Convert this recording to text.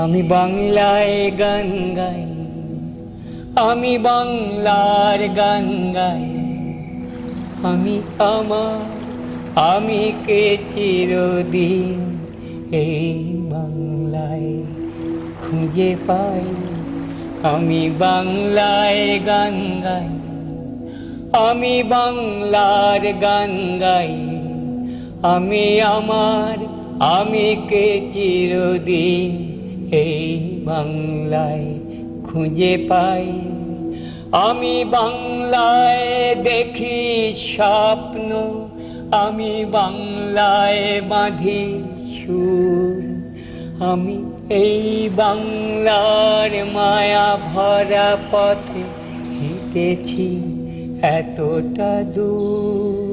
আমি বাংলায় গান গাই, আমি বাংলার গান গাই, আমি আমি কে চিরদিন এই বাংলায় খুঁজে পাই। আমি বাংলায় গান গাই, আমি বাংলার গান গাই, আমি কে চিরদিন এই বাংলায় খুঁজে পাই। আমি বাংলায় দেখি স্বপ্ন, আমি বাংলায় বাঁধি সুর, আমি এই বাংলার মায়া ভরা পথে হেঁটেছি এতটা দূর।